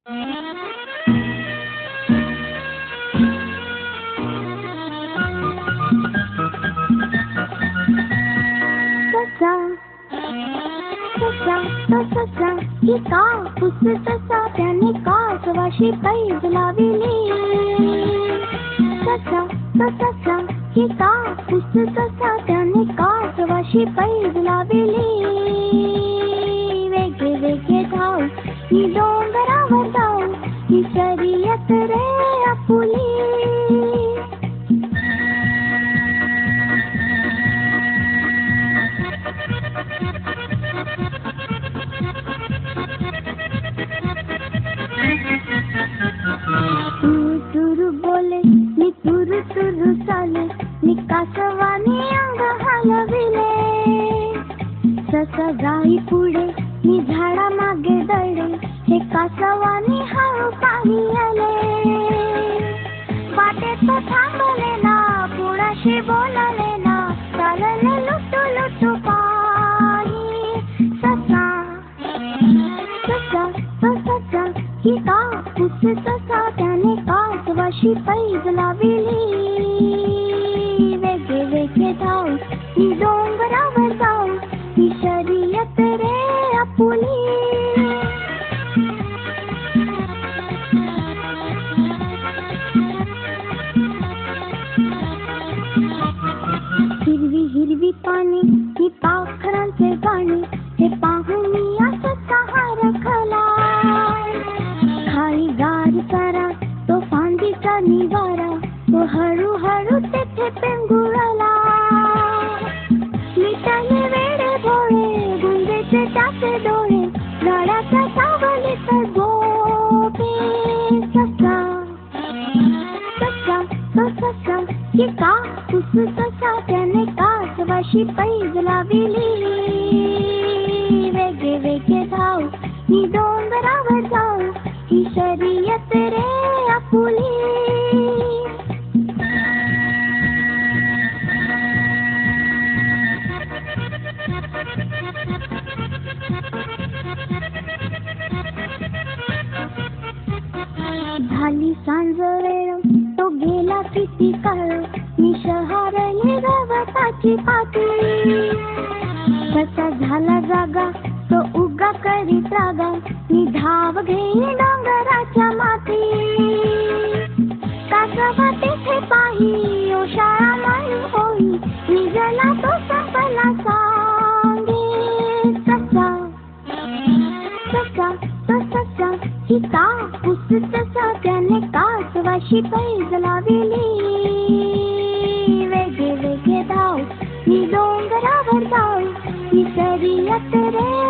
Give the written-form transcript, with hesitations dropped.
ससा ससा तो ससा की कापूस तसा त्याने कासवाशी पैज लाविली. ससा तो ससा की कापूस तसा त्याने कासवाशी पैज लाविली. वेगे वेगे धाव ही डोंगरावर जाऊ ही शर्यत रे आपुली. तुरु बोले मी तुरु तुरु चाले मी कासवानी अंग हलविले. ससा गाई पुढे मी झाडा मागे दळे हे कासवानी हळू पाणी आले. वाटेत थांबले ना कुणाशी बोलले ना चालले लुटू लुटू पाणी. ससा ससा तो ससा की कापूस तसा त्याने कासवाशी पैज लाविली. वेगे वेगे धाव ही डोंगरावर जाऊ ही शर्यत रे आपुली. हिरवी हिरवी पाने ही पाखरांचे गाणे हे पाहून मी असा हरखला. खाई गार सारा तो फांदीचा निवारा तो हळूहळू तेथे पेंगुळला. मिटाले वेडे भोळे गुंजेचे त्याचे डोळे झाडाच्या सावलीत झोपे. ससा ससा तो ससा की कापूस तसा त्याने कासवाशी पैज लाविली. वेगे वेगे धाव ही डोंगरावर जाऊ ही शर्यत रे आपुली. झाली सांज वेळ तो गेला किती काळ मी शहरली गवताची पाती. कसा झाला जागा तो उगा करीत रागा मी धाव घेई डोंगराच्या माती. कासवा तेथे पाही ओ शाळा माई होई निजला तो संपला सांगे. ससा ससा तो ससा की कापूस तसा त्याने कासवाशी पैज लाविली. वेगे वेगे धाव ही डोंगरावर जाऊ ही शर्यत रे